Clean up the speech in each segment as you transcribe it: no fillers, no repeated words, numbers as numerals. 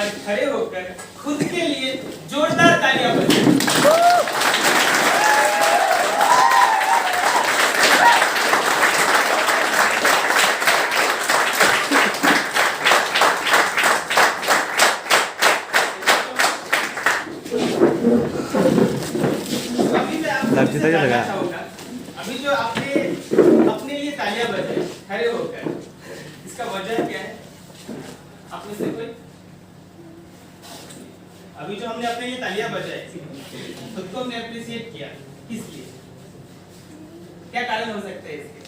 बार खड़े होकर खुद के लिए जोरदार तालियां बजाएं। अभी जो आपने अपने लिए तालियां बजाई खड़े होकर, इसका वजह क्या है? आपने से कोई अभी जो हमने अपने लिए तालियां बजाई, खुद को हमने अप्रिशिएट किया, किस लिए? क्या कारण हो सकता है इसके?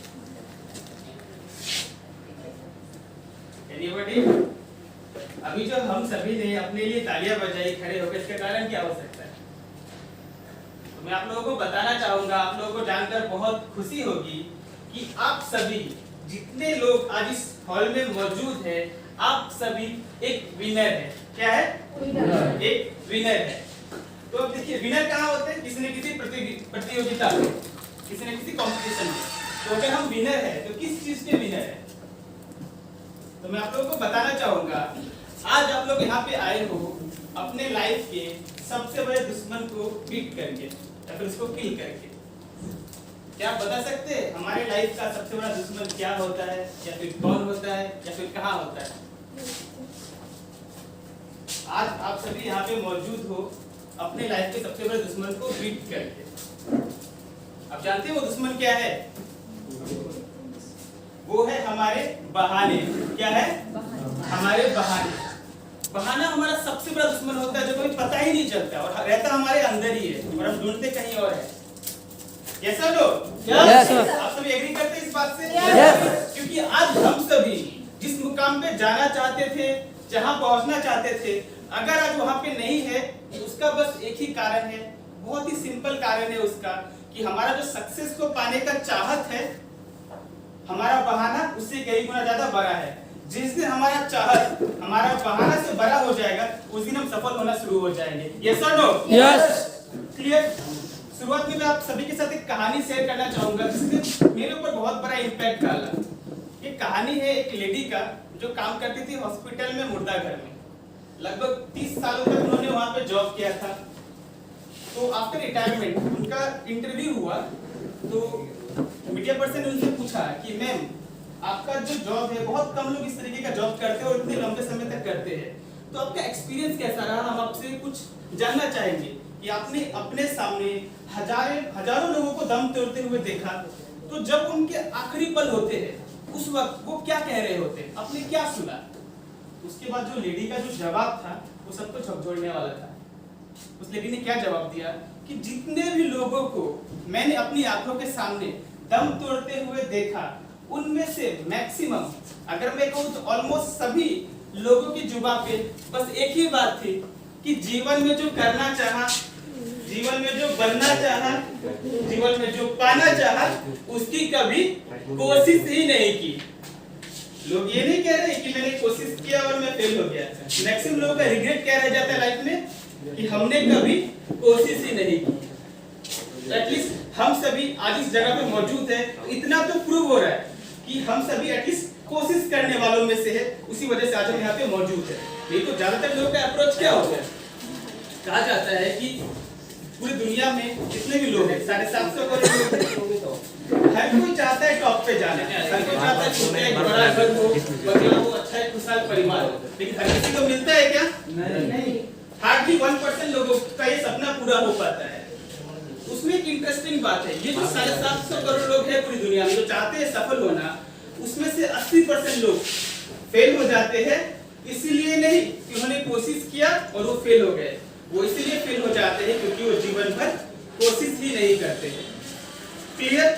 एनीबॉडी? अभी जो हम सभी ने अपने लिए तालियां बजाई खड़े होकर, इसका कारण क्या हो सकता है? मैं आप लोगों को बताना चाहूंगा, आप लोगों को जानकर बहुत खुशी होगी कि आप सभी जितने लोग आज इस हॉल में मौजूद हैं, आप सभी एक विनर है। क्या है? एक विनर है। तो अब देखिए, विनर कहाँ होते हैं? किसी न किसी प्रतियोगिता में, किसी न किसी कंपटीशन में। तो अगर हम विनर है तो किस चीज के विनर है? तो मैं आप लोगों को बताना चाहूंगा, आज आप लोग यहाँ पे आए हो अपने लाइफ के सबसे बड़े दुश्मन को बीट करके या फिर उसको किल करके। क्या आप बता सकते हैं हमारे लाइफ का सबसे बड़ा दुश्मन क्या होता है, या फिर कौन होता है, या फिर कहाँ होता है? आज आप सभी यहाँ पे मौजूद हो अपने लाइफ के सबसे बड़े दुश्मन को बीट करके। आप जानते हैं वो दुश्मन क्या है? वो है हमारे बहाने। क्या है? हमारे बहाने। बहाना हमारा सबसे बड़ा दुश्मन होता है, जो कभी पता ही नहीं चलता और रहता हमारे अंदर ही है और हम ढूंढते कहीं और है। कैसा लोग? आप सभी एग्री करते हैं इस बात से? क्योंकि आज हम सभी जिस मुकाम पे जाना चाहते थे, जहां पहुंचना चाहते थे, अगर आज वहां पे नहीं है तो उसका बस एक ही कारण है, बहुत ही सिंपल कारण है उसका, कि हमारा जो सक्सेस को पाने का चाहत है, हमारा बहाना उससे कई गुना ज्यादा बड़ा है। जिस दिन हमारा चाहत हमारा बहाना से बड़ा हो जाएगा, उस दिन हम सफल होना शुरू हो जाएंगे। यस और नो? यस। क्लियर? शुरुआत में मैं आप सभी के साथ एक कहानी शेयर करना चाहूंगा जिसने मेरे ऊपर बहुत बड़ा इम्पैक्ट डाला। ये कहानी है एक लेडी का जो काम करती थी हॉस्पिटल में, मुर्दा घर में। लगभग 30 सालों तक उन्होंने वहां पे जॉब किया था। तो आफ्टर रिटायरमेंट उनका इंटरव्यू हुआ, तो मीडिया पर्सन ने उनसे पूछा कि मैम, आपका जो जॉब है, बहुत कम लोग इस तरीके का जॉब करते हैं और इतने लंबे समय तक करते हैं, तो आपका एक्सपीरियंस कैसा रहा? हम आपसे कुछ जानना चाहेंगे कि आपने अपने सामने हजारों लोगों को दम तोड़ते हुए देखा, तो जब उनके आखिरी पल होते हैं उस वक्त वो क्या कह रहे होते हैं, आपने क्या सुना? उसके बाद जो लेडी का जो जवाब था वो सबको झकझोरने वाला था। उस लेडी ने क्या जवाब दिया कि जितने भी लोगों को मैंने अपनी आंखों के सामने दम तोड़ते हुए देखा, उनमें से मैक्सिमम, अगर मैं कहूं तो ऑलमोस्ट सभी लोगों की जुबान पे बस एक ही बात थी कि जीवन में जो करना चाहा, जीवन में जो बनना चाहा, जीवन में जो पाना चाहा, उसकी कभी कोशिश ही नहीं की। लोग ये नहीं कह रहे कि मैंने कोशिश किया और मैं फेल हो गया। मैक्सिमम लोगों का रिग्रेट क्या रह जाता है लाइफ में कि हमने कभी कोशिश ही नहीं की। एटलीस्ट हम सभी आज इस जगह पे मौजूद है, इतना तो प्रूव हो रहा है कि हम सभी एटलीस्ट कोशिश करने वालों में से है, उसी वजह से आज हम यहाँ पे मौजूद है। नहीं तो ज्यादातर लोगों का अप्रोच क्या होता है? कहा जाता है कि पूरी दुनिया में जितने भी लोग हैं, 750 करोड़ लोग, हर कोई चाहता है टॉप पे जाना, हर कोई चाहता है छोटा एक बड़ा घर हो, बंगला हो, अच्छा एक खुशहाल परिवार हो, लेकिन हर किसी को मिलता है क्या? नहीं। हार्डली 1% लोगों का ये सपना पूरा हो पाता है। उसमें एक इंटरेस्टिंग बात है, ये जो 750 करोड़ लोग हैं पूरी दुनिया में जो चाहते हैं सफल होना, उसमें से 80% लोग फेल हो जाते हैं। इसीलिए नहीं कि उन्होंने कोशिश किया और वो फेल हो गए, वो इसीलिए फेल हो जाते हैं क्योंकि वो जीवन भर कोशिश ही नहीं करते हैं। क्लियर?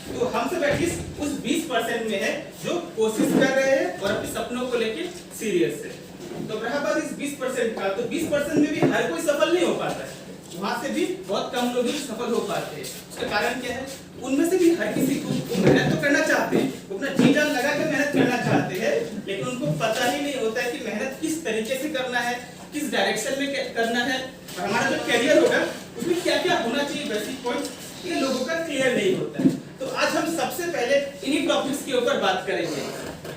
तो हम सब एटलीस्ट उस 20% में है जो कोशिश कर रहे हैं और अपने सपनों को लेकर सीरियस है। तो रहा बात इस 20% का, तो 20% में भी हर कोई सफल नहीं हो पाता है, वहां से भी बहुत कम लोग ही सफल हो पाते हैं। उसका कारण क्या है? उनमें से भी हर किसी को मेहनत तो करना चाहते हैं, वो अपना जी जान लगा कर मेहनत करना चाहते हैं, लेकिन उनको पता ही नहीं होता है कि मेहनत किस तरीके से करना है, किस डायरेक्शन में करना है, और हमारा जो कैरियर होगा उसमें क्या क्या होना चाहिए, बेसिक पॉइंट ये लोगों का क्लियर नहीं होता है। तो आज हम सबसे पहले इन्हीं टॉपिक्स के ऊपर बात करेंगे।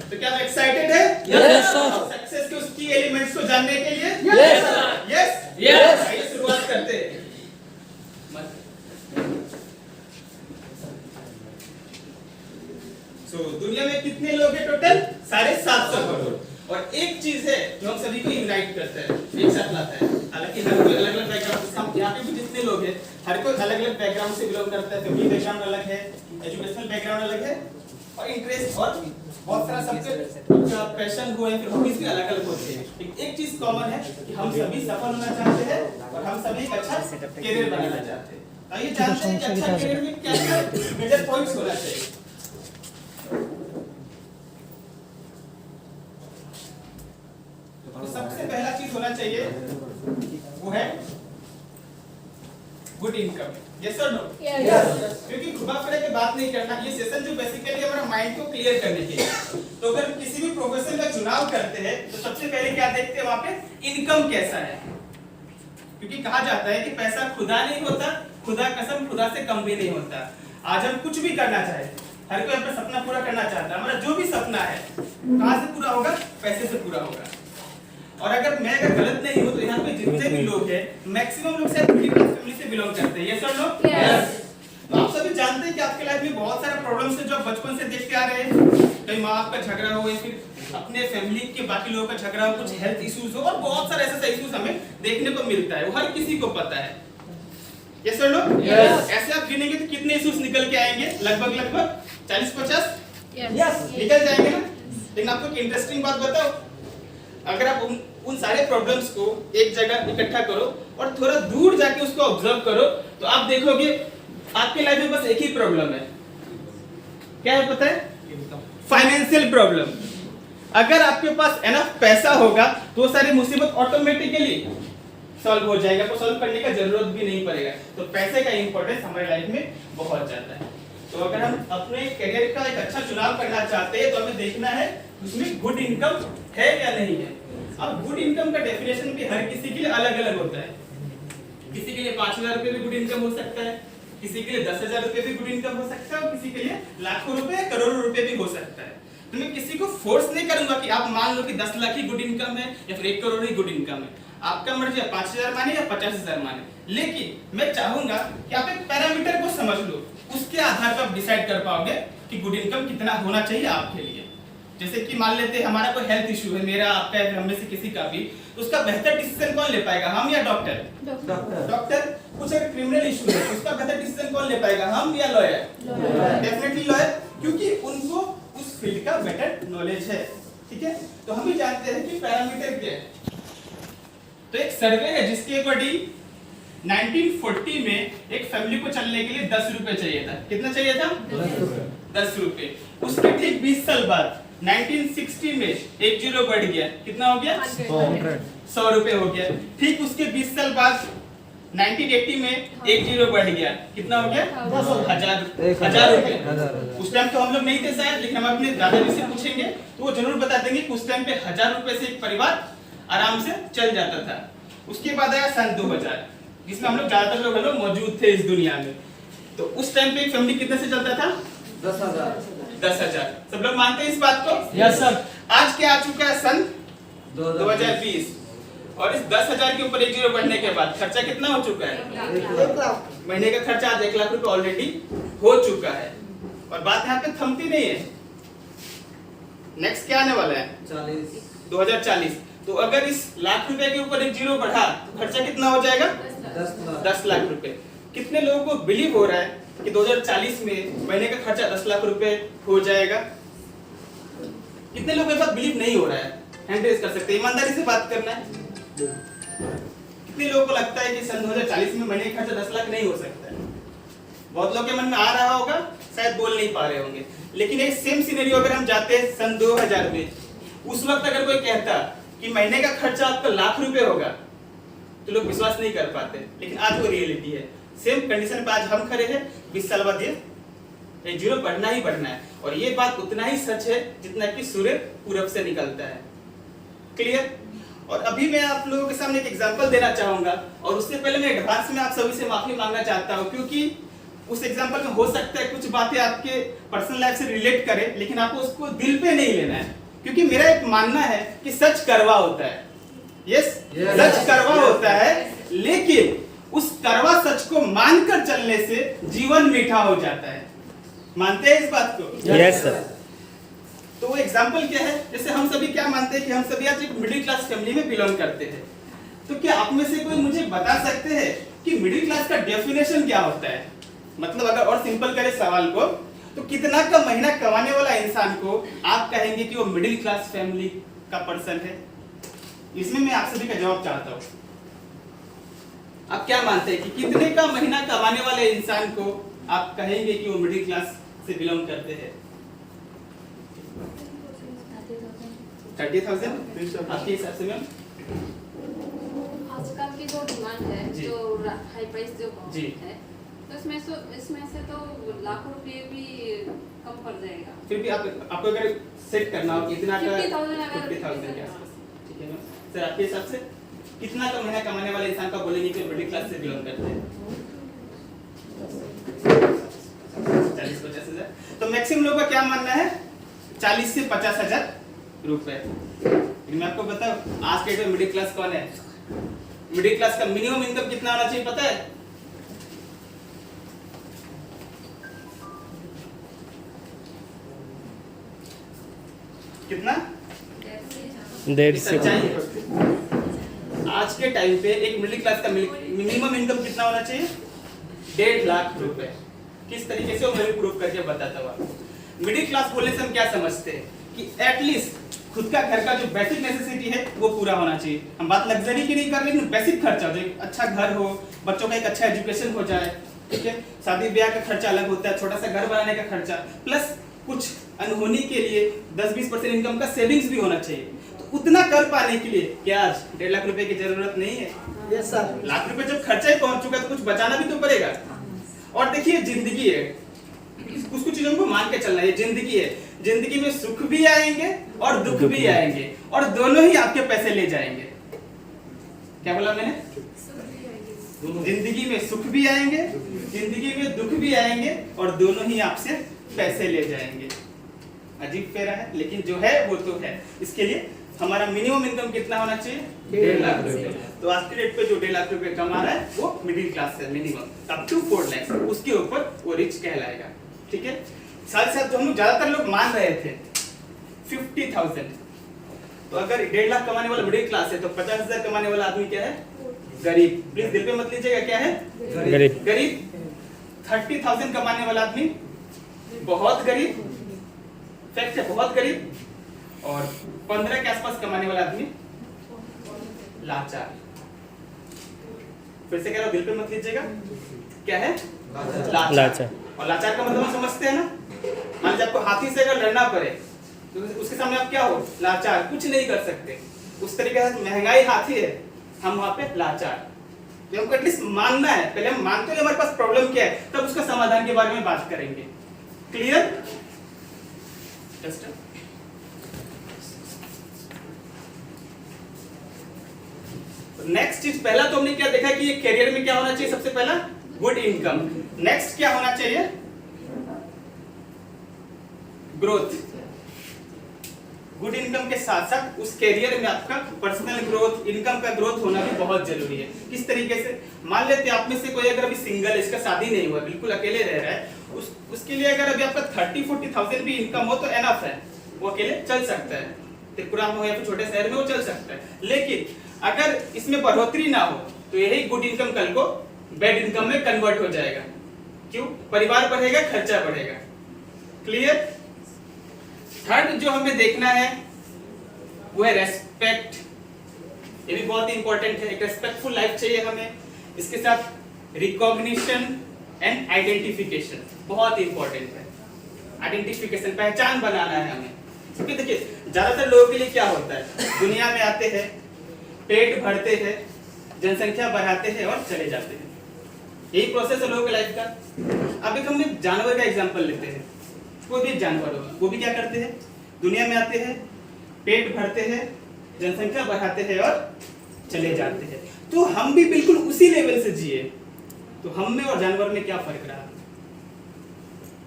तो क्या आप एक्साइटेड है? Yes sir. सक्सेस के उस की एलिमेंट्स को जानने के लिए? यस। आइए शुरुआत करते हैं। दुनिया में कितने लोग हैं टोटल? 750 करोड़। और एक चीज है जो हम सभी को यूनाइट करता है, एक साथ लाता है। हालांकि हर कोई अलग अलग बैकग्राउंड से, हम यहाँ पे भी जितने लोग हैं हर कोई अलग अलग बैकग्राउंड से बिलोंग करता है। फैमिली बैकग्राउंड अलग है, एजुकेशनल बैकग्राउंड अलग है, और इंटरेस्ट और बहुत सारा सबके पैशन हुए, फिर हॉबीज भी अलग अलग होते हैं। एक चीज कॉमन है कि हम सभी सफल होना चाहते हैं और हम सभी एक अच्छा करियर बनाना चाहते हैं। तो ये जानते हैं कि अच्छा करियर में क्या क्या मेजर पॉइंट्स होना चाहिए। तो सबसे पहला चीज होना चाहिए वो है गुड इनकम। यस और नो? यस। क्योंकि घुमा फिरा के बात नहीं करना, ये सेशन जो बेसिकली हमारा माइंड को क्लियर करने के लिए। तो अगर किसी भी प्रोफेशन का चुनाव करते हैं तो सबसे पहले क्या देखते हैं वहां पे? इनकम कैसा है। क्योंकि कहा जाता है कि पैसा खुदा नहीं होता, खुदा कसम खुदा से कम भी नहीं होता। आज हम कुछ भी करना चाहे, हर कोई अपना सपना पूरा करना चाहता है। हमारा जो भी सपना है कहां से पूरा होगा? पैसे से पूरा होगा। और अगर मैं गलत नहीं हूं तो यहाँ पे जितने भी लोग हैं मैक्सिमम लोग शायद मिडिल क्लास फैमिली से बिलोंग करते हैं। यस और नो? यस। तो आप सभी जानते हैं कि आपके लाइफ में बहुत सारे प्रॉब्लम्स हैं जो आप बचपन से देखते आ रहे हैं। कहीं माँ बाप का झगड़ा हो या फिर अपने फैमिली के बाकी लोगों का झगड़ा हो, कुछ हेल्थ इश्यूज हो, और बहुत सारे ऐसे इश्यूज हमें देखने को मिलता है, वो हर किसी को पता है। यस और नो? यस। ऐसे आप गिनेंगे तो कितने इश्यूज निकल के आएंगे? लगभग 40-50 निकल जाएंगे ना। लेकिन आपको एक इंटरेस्टिंग बात बताओ, अगर आप उन सारे प्रॉब्लम्स को एक जगह इकट्ठा करो और थोड़ा दूर जाके उसको ऑब्जर्व करो तो आप देखोगे आपके लाइफ में बस एक ही प्रॉब्लम है। क्या है पता है? Financial problem. अगर आपके पास एनफ पैसा होगा तो वो सारी मुसीबत ऑटोमेटिकली सॉल्व हो जाएगा, तो सॉल्व करने का जरूरत भी नहीं पड़ेगा। तो पैसे का इंपॉर्टेंस हमारे लाइफ में बहुत ज्यादा है। तो अगर हम अपने करियर का एक अच्छा चुनाव करना चाहते हैं तो हमें देखना है उसमें गुड इनकम है या नहीं है। अब गुड इनकम का डेफिनेशन भी हर किसी के लिए अलग अलग होता है। किसी के लिए 5,000 रुपए भी गुड इनकम हो सकता है, किसी के लिए 10,000 रुपए भी गुड इनकम हो सकता है, और किसी के लिए लाखों रुपए करोड़ों रुपए भी हो सकता है। तो मैं किसी को फोर्स नहीं करूंगा कि आप मान लो कि 10 लाख ही गुड इनकम है या फिर 1 करोड़ ही गुड इनकम है। आपका मर्जी है 5,000 माने या 50,000 माने। लेकिन मैं चाहूंगा कि आप एक पैरामीटर को समझ लो, उसके आधार पर आप डिसाइड कर पाओगे कि गुड इनकम कितना होना चाहिए आपके लिए। जैसे कि मान लेते हैं हमारा कोई हेल्थ इशू है, मेरा आपका है, हम में से किसी का भी, तो उसका बेहतर डिसीजन कौन ले पाएगा? हम या डॉक्टर? डॉक्टर। कुछ अगर क्रिमिनल इशू है उसका बेहतर डिसीजन कौन ले पाएगा? हम या लॉयर? डेफिनेटली लॉयर, क्योंकि उनको उस फील्ड का बेटर नॉलेज है। ठीक है, तो हम भी जानते हैं कि पैरामीटर क्या है। तो एक सर्वे है जिसके अकॉर्डिंग 1940 में एक फैमिली को चलने के लिए 10 रुपए चाहिए था। कितना चाहिए था? 10 रुपए। उसके ठीक 20 साल बाद 1960 में एक जीरो बढ़ गया, कितना हो गया? 100 रुपए हो गया। ठीक उसके 20 साल बाद 1980 में एक जीरो बढ़ गया, कितना हो गया? 1000 रुपए। उस टाइम तो हम लोग नहीं थे शायद, लेकिन हम अपने दादाजी से पूछेंगे तो वो जरूर बता देंगे कि उस टाइम पे 1000 रुपए से एक परिवार आराम से चल जाता था। उसके बाद आया सन 2000, जिसमें हम लोग ज्यादातर लोग मौजूद थे इस दुनिया में। तो उस टाइम पे एक फैमिली कितने से चलता था? 10,000। सब लोग मानते हैं इस बात को? Yes sir. आज क्या आ चुका है? सन 2020। और इस 10,000 के ऊपर एक जीरो बढ़ने के बाद खर्चा कितना हो चुका है? 1 लाख। महीने का खर्चा आज 1 लाख रुपए ऑलरेडी हो चुका है। और बात यहाँ पे थमती नहीं है, नेक्स्ट क्या आने वाला है? 2040। तो अगर इस लाख रुपए के ऊपर एक जीरो बढ़ा तो खर्चा कितना हो जाएगा? 10 लाख रुपए। कितने लोगों को बिलीव हो रहा है कि 2040 में महीने का खर्चा 10 लाख रुपए हो जाएगा? कितने लोगों के साथ बिलीव नहीं हो रहा है? हैंड रेज कर सकते हैं, ईमानदारी से बात करना है। कितने लोगों को लगता है कि सन 2040 में महीने का खर्चा 10 लाख नहीं हो सकता है? बहुत लोगों के मन में आ रहा होगा, शायद बोल नहीं पा रहे होंगे। लेकिन एक सेम सिनेरियो अगर हम जाते हैं सन 2000 में, उस वक्त अगर कोई कहता कि महीने का खर्चा आपका लाख रुपए होगा तो लोग विश्वास नहीं कर पाते। लेकिन आज वो रियलिटी है। सेम कंडीशन पे आज हम खड़े हैं, 20 साल बाद ये जीरो बढ़ना ही बढ़ना है। और ये बात उतना ही सच है जितना कि सूर्य पूरब से निकलता है। क्लियर? और अभी मैं आप लोगों के सामने एक एग्जांपल देना चाहूंगा, और उससे पहले मैं एडवांस में आप सभी से माफी मांगना चाहता हूं, क्योंकि उस एग्जांपल में हो सकता है कुछ बातें आपके पर्सनल लाइफ से रिलेट करें, लेकिन आपको उसको दिल पे नहीं लेना है। क्योंकि मेरा एक मानना है कि सच कड़वा होता है। यस, सच कड़वा होता है, लेकिन उस कड़वा सच को मानकर चलने से जीवन मीठा हो जाता है। मानते हैं इस बात को? Yes sir. तो वो एग्जाम्पल क्या है? जैसे हम सभी क्या मानते हैं कि हम सभी आज एक मिडिल क्लास फैमिली में बिलोंग करते हैं। तो क्या आप में से कोई मुझे बता सकते हैं कि मिडिल क्लास का डेफिनेशन क्या होता है? मतलब अगर और सिंपल करें सवाल को, तो कितना का महीना कमाने वाला इंसान को आप कहेंगे कि वो मिडिल क्लास फैमिली का पर्सन है? इसमें मैं आप सभी का जवाब चाहता हूँ। आप क्या मानते हैं कि कितने का महीना कमाने वाले इंसान को आप कहेंगे कि वो मिडिल क्लास से बिलोंग करते हैं? 30,000 आपके हिसाब से मैम? आजकल की जो डिमांड है, जो हाई प्राइस जो है, तो इसमें से तो लाखों रुपए भी कम पड़ जाएगा। फिर भी आपको अगर सेट करना हो कितना का 50,000 के आसपास, ठीक है मैम। सर आपके हिसाब से कितना का महीना कमाने वाले इंसान का बोलेंगे कि मिडिल क्लास से बिलोंग करते हैं? 40-50 हजार। तो मैक्सिमम लोगों का क्या मानना है? 40 से 50 हजार रुपए। मैं आपको बताऊं आज के डेट में मिडिल क्लास कौन है? मिडिल क्लास का मिनिमम इनकम कितना होना चाहिए पता है? कितना? 150। आज के टाइम पे एक मिडिल क्लास का मिनिमम इनकम कितना होना चाहिए? 1.5 लाख रुपए। किस तरीके से वो मैं प्रूव करके बताता हूँ आपको। मिडिल क्लास बोलने से हम क्या समझते हैं कि एटलीस्ट खुद का घर का जो बेसिक नेसेसिटी है वो पूरा होना चाहिए। हम बात लग्जरी की नहीं कर रहे, लेकिन बेसिक खर्चा हो, एक अच्छा घर हो, बच्चों का एक अच्छा एजुकेशन हो जाए, ठीक है। शादी ब्याह का खर्चा अलग होता है, छोटा सा घर बनाने का खर्चा, प्लस कुछ अनहोनी के लिए 10-20% इनकम का सेविंग्स भी होना चाहिए। तो उतना कर पाने के लिए क्या आज 1.5 लाख रुपए की जरूरत नहीं है? Yes sir. लाख रुपए जब खर्चा ही पहुंच चुका है तो कुछ बचाना भी तो पड़ेगा। और देखिए जिंदगी है, कुछ कुछ चीजों को मान के चलना है, जिंदगी है, जिंदगी में सुख भी आएंगे और दुख भी आएंगे, और दोनों ही आपके पैसे ले जाएंगे। क्या बोला मैंने? जिंदगी में सुख भी आएंगे, जिंदगी में दुख भी आएंगे, और दोनों ही आपसे पैसे ले जाएंगे। अजीब फेरा है, लेकिन जो है वो तो है। इसके लिए हमारा मिनिमम इनकम कितना होना चाहिए? 1.5 लाख रुपए। तो आज के डेट पे जो 1.5 लाख रुपए कमा रहा है वो मिडिल क्लास है, मिनिमम अप टू 4 लाख, उसके ऊपर वो रिच कहलाएगा, ठीक है। साथ साथ जो हम ज्यादातर लोग मान रहे थे 50,000, तो अगर 1.5 लाख कमाने वाला मिडिल क्लास है तो 50,000 कमाने वाला आदमी क्या है? गरीब। प्लीज दिल पे मत लीजिएगा, क्या है? गरीब। गरीब। 30,000 कमाने वाला आदमी बहुत गरीब, फैक्ट है, बहुत गरीब। और 15 के आसपास कमाने वाला आदमी लाचार। फिर से कह रहा हूं, दिल पे मत लीजिएगा, क्या है? लाचार। और लाचार का मतलब हम समझते हैं ना, मान लीजिए आपको हाथी से अगर लड़ना पड़े तो उसके सामने आप क्या हो? लाचार, कुछ नहीं कर सकते। उस तरीके से महंगाई हाथी है, हम वहां पे लाचार। तो हमको एटलीस्ट मानना है, पहले हम मानते हैं हमारे पास प्रॉब्लम क्या है, तब उसका समाधान के बारे में बात करेंगे। क्लियर? नेक्स्ट चीज, पहला तो हमने क्या देखा कि ये करियर में क्या होना चाहिए? सबसे पहला गुड इनकम। नेक्स्ट क्या होना चाहिए? ग्रोथ। गुड इनकम के साथ साथ उस करियर में आपका पर्सनल ग्रोथ, इनकम का ग्रोथ होना भी बहुत जरूरी है। किस तरीके से? मान लेते हैं आप में से कोई अगर अभी सिंगल है, इसका शादी नहीं हुआ, बिल्कुल अकेले रह रहा है, उसके लिए अगर अभी आपका 30-40,000 भी इनकम हो तो एनफ है, वो अकेले चल सकता है। त्रिपुरा में हो या फिर छोटे शहर में वो चल सकता है। लेकिन अगर इसमें बढ़ोतरी ना हो तो यही गुड इनकम कल को बैड इनकम में कन्वर्ट हो जाएगा। क्यों? परिवार बढ़ेगा, खर्चा बढ़ेगा। क्लियर? थर्ड जो हमें देखना है वो है रेस्पेक्ट। ये भी बहुत इंपॉर्टेंट है, एक रेस्पेक्टफुल लाइफ चाहिए हमें। इसके साथ रिकॉग्निशन एंड आइडेंटिफिकेशन बहुत इंपॉर्टेंट है। आइडेंटिफिकेशन, पहचान बनाना है हमें। क्योंकि देखिए ज्यादातर लोगों के लिए क्या होता है, दुनिया में आते हैं, पेट भरते हैं, जनसंख्या बढ़ाते हैं और चले जाते हैं। यही प्रोसेस है लोगों की लाइफ का। अब एक हमने जानवर का एग्जांपल लेते हैं, कोई भी जानवर हो, वो भी क्या करते हैं? दुनिया में आते हैं, पेट भरते हैं, जनसंख्या बढ़ाते हैं और चले जाते हैं। तो हम भी बिल्कुल उसी लेवल से जिए, तो हम में और जानवर में क्या फर्क रहा?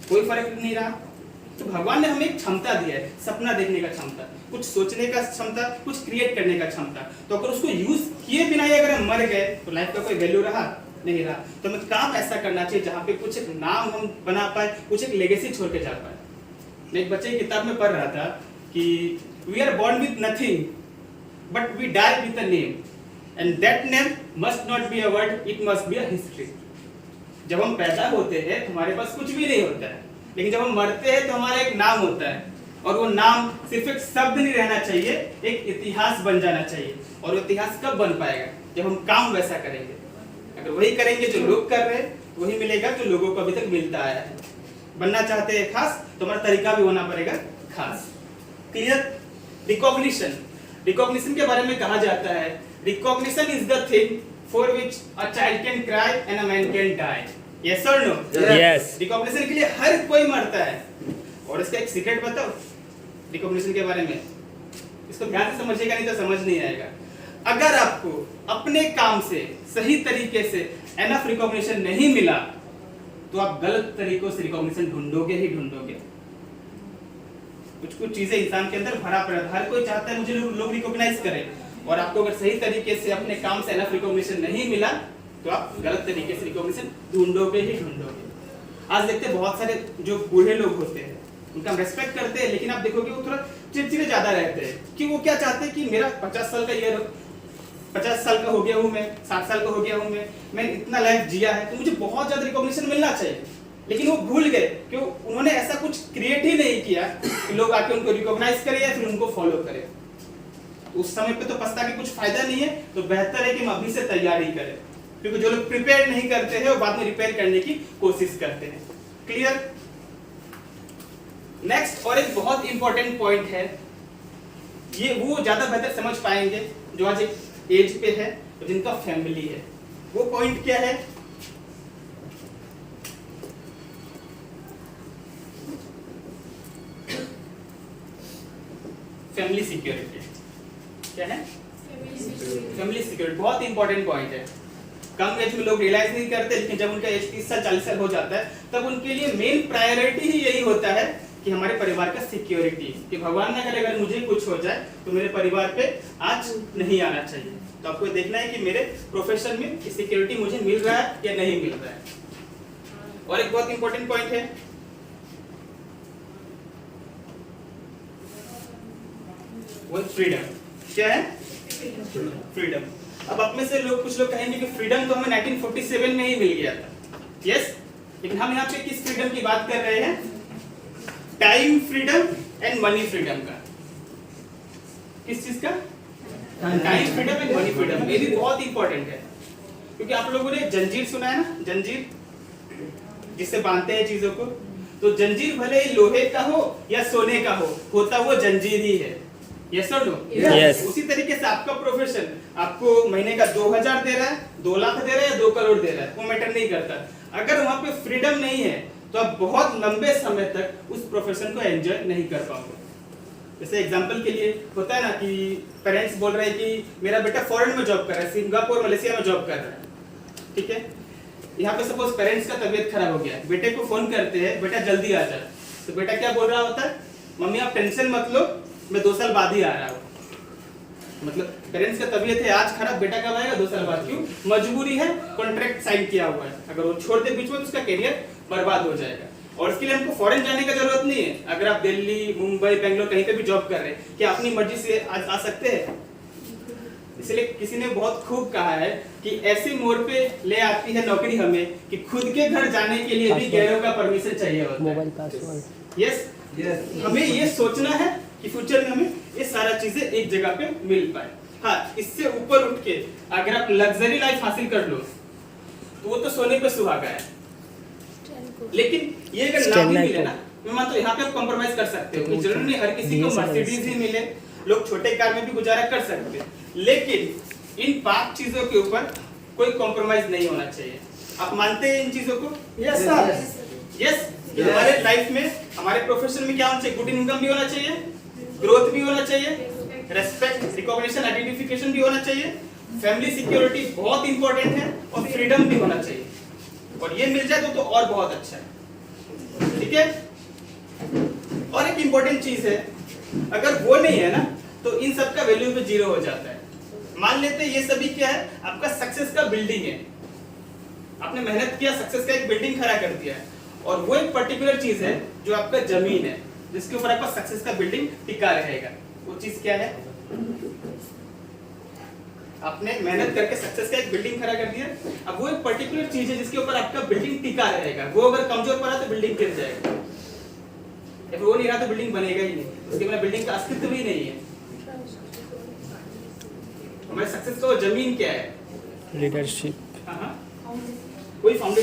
कोई फर्क नहीं रहा। तो भगवान ने हमें एक क्षमता दिया है, सपना देखने का क्षमता, कुछ सोचने का क्षमता, कुछ क्रिएट करने का क्षमता। तो अगर उसको यूज किए बिना ही अगर हम मर गए तो लाइफ का कोई वैल्यू रहा नहीं रहा। तो हमें काम ऐसा करना चाहिए जहाँ पे कुछ एक नाम हम बना पाए, कुछ एक लेगेसी छोड़ के जा पाए। मैं एक बच्चे की किताब में पढ़ रहा था कि we are born with nothing but we die with a name and that name must not be a word, it must be a history। जब हम पैदा होते हैं तो हमारे पास कुछ भी नहीं होता है, लेकिन जब हम मरते हैं तो हमारा एक नाम होता है, और वो नाम सिर्फ एक शब्द नहीं रहना चाहिए, एक इतिहास बन जाना चाहिए। और वो इतिहास कब बन पाएगा? जब हम काम वैसा करेंगे। अगर वही करेंगे जो लोग कर रहे हैं, वही मिलेगा जो लोगों को अभी तक मिलता आया है। बनना चाहते हैं खास, तो हमारा तरीका भी होना पड़ेगा खास। क्लियर? रिकॉग्निशन, रिकॉग्निशन के बारे में कहा जाता है, recognition is the thing for which a child can cry and a man can die. Yes और नो? यस। रिकॉग्निशन के लिए हर कोई मरता है। और इसका एक सीक्रेट बताओ रिकॉग्निशन के बारे में, इसको ध्यान से समझिएगा, नहीं तो समझ नहीं आएगा। अगर आपको अपने काम से सही तरीके से एनफ रिकॉग्निशन नहीं मिला तो आप गलत तरीकों से रिकॉग्निशन ढूंढोगे ही ढूंढोगे। कुछ चीजें इंसान के अंदर भरा पड़ा है, हर कोई चाहता है मुझे लोग रिकॉग्नाइज करें, और आपको अगर सही तरीके से अपने काम से एनफ रिकॉग्निशन नहीं मिला तो आप गलत तरीके से रिकॉग्निशन ढूंढोगे ही ढूंढोगे। आज देखते हैं बहुत सारे जो बूढ़े लोग होते हैं, उनका हम रेस्पेक्ट करते हैं, लेकिन आप देखोगे वो थोड़ा चिड़चिड़े ज्यादा रहते हैं कि वो क्या चाहते हैं कि मेरा 50 साल का ईयर, 50 साल का हो गया हूं मैं, 60 साल का हो गया हूं मैं इतना लाइफ जिया है, तो मुझे बहुत ज्यादा रिकॉग्निशन मिलना चाहिए। लेकिन वो भूल गए कि उन्होंने ऐसा कुछ क्रिएट ही नहीं किया कि लोग आके उनको रिकॉग्नाइज करें या फिर उनको फॉलो करें। उस समय पे तो पछता के कुछ फायदा नहीं है, तो बेहतर है कि हम अभी से तैयारी करें, क्योंकि जो लोग प्रिपेयर नहीं करते हैं वो बाद में रिपेयर करने की कोशिश करते हैं। क्लियर? नेक्स्ट और एक बहुत इंपॉर्टेंट पॉइंट है, ये वो ज्यादा बेहतर समझ पाएंगे जो आज एक एज पे है और जिनका फैमिली है। वो पॉइंट क्या है? Family security. क्या है? फैमिली सिक्योरिटी बहुत इंपॉर्टेंट पॉइंट है। कम एज में लोग रियलाइज नहीं करते, लेकिन जब उनका एज 30 साल 40 साल हो जाता है तब उनके लिए मेन प्रायोरिटी ही यही होता है कि हमारे परिवार का सिक्योरिटी, कि भगवान ना करे अगर मुझे कुछ हो जाए तो मेरे परिवार पे आज नहीं आना चाहिए। तो आपको देखना है कि मेरे प्रोफेशन में सिक्योरिटी मुझे मिल रहा है या नहीं मिल रहा है। और एक बहुत इंपॉर्टेंट पॉइंट है वो फ्रीडम। क्या है? फ्रीडम। अब आप में से लोग कुछ लोग कहेंगे कि फ्रीडम तो हमें 1947 में ही मिल गया था। यस, लेकिन हम यहाँ पे किस फ्रीडम की बात कर रहे हैं? Time freedom and money freedom का। किस चीज का? Time freedom and money freedom. ये भी बहुत इंपॉर्टेंट है, क्योंकि आप लोगों ने जंजीर सुना है ना, जंजीर जिससे बांधते हैं चीजों को। तो जंजीर भले ही लोहे का हो या सोने का हो, होता वो जंजीर ही है। यस और नो? यस। उसी तरीके से आपका प्रोफेशन आपको महीने का 2000 दे रहा है, 2 लाख दे रहा है या 2 करोड़ दे रहा है, वो मैटर नहीं करता। अगर वहां पे फ्रीडम नहीं है तो आप बहुत लंबे समय तक उस प्रोफेशन को एंजॉय नहीं कर पाओगे। जैसे एग्जांपल के लिए होता है ना कि पेरेंट्स बोल रहे हैं कि मेरा बेटा फॉरेन में जॉब कर रहा है, सिंगापुर मलेशिया में जॉब कर रहा है, ठीक है। यहाँ पे सपोज पेरेंट्स का तबीयत खराब हो गया, बेटे को फोन करते हैं बेटा जल्दी आ जा, तो बेटा क्या बोल रहा होता है? मम्मी आप टेंशन मत लो, मैं 2 साल बाद ही आ रहा हूँ। मतलब पेरेंट्स का तबीयत है आज खराब, बेटा कब आएगा? 2 साल बाद। क्यों? मजबूरी है, कॉन्ट्रैक्ट साइन किया हुआ है। अगर वो छोड़ दे बीच में तो उसका करियर बर्बाद हो जाएगा। और इसके लिए हमको फॉरेन जाने का जरूरत नहीं है। अगर आप दिल्ली, मुंबई, बेंगलोर कहीं पे भी जॉब कर रहे हैं, क्या अपनी मर्जी से आ सकते हैं? इसलिए किसी ने बहुत खूब कहा है कि ऐसी मोड़ पे ले आती है नौकरी हमें कि खुद के घर जाने के लिए भी गैरों का परमिशन चाहिए होता है। Mobile password. यस, हमें ये सोचना है कि फ्यूचर में हमें ये सारा चीजें एक जगह पे मिल पाए। हाँ, इससे ऊपर उठ के अगर आप लग्जरी लाइफ हासिल कर लो तो वो तो सोने पे सुहागा है। लेकिन ये अगर ना भी मिले ना, मैं मानता हूं यहाँ पे आप कॉम्प्रोमाइज कर सकते हो। जरूरी नहीं हर किसी को मर्सिडीज ही मिले, लोग छोटे कार में भी गुजारा कर सकते हैं, लेकिन इन 5 चीजों के ऊपर कोई कॉम्प्रोमाइज नहीं होना चाहिए। आप मानते हैं इन चीजों को? Yes sir. यस, हमारे लाइफ में, हमारे प्रोफेशन में क्या होना चाहिए? गुड इनकम भी होना चाहिए, ग्रोथ भी होना चाहिए, रेस्पेक्ट, रिकॉग्निशन, आइडेंटिफिकेशन भी होना चाहिए, फैमिली सिक्योरिटी बहुत इंपॉर्टेंट है, और फ्रीडम भी होना चाहिए। और ये मिल जाए तो और बहुत अच्छा है। ठीक है। और एक इंपॉर्टेंट चीज है, अगर वो नहीं है ना तो इन सब का वैल्यू पे 0 हो जाता है। मान लेते हैं ये सभी क्या है, आपका सक्सेस का बिल्डिंग है, आपने मेहनत किया, सक्सेस का एक बिल्डिंग खड़ा कर दिया है, और वो एक पर्टिकुलर चीज है जो आपका जमीन है जिसके ऊपर आपका सक्सेस का बिल्डिंग टिका रहेगा। वो चीज क्या है, आपने मेहनत करके सक्सेस का एक बिल्डिंग खड़ा कर दिया, अब वो एक पर्टिकुलर चीज है जिसके ऊपर आपका बिल्डिंग टिका रहेगा। वो अगर कमजोर पड़ा तो बिल्डिंग गिर जाएगा, या फिर वो नहीं रहा तो बिल्डिंग बनेगा ही नहीं, उसके बिना बिल्डिंग का अस्तित्व ही नहीं है। हमारे सक्सेस का जमीन क्या है, लीडरशिप, कोई फाउंडेशन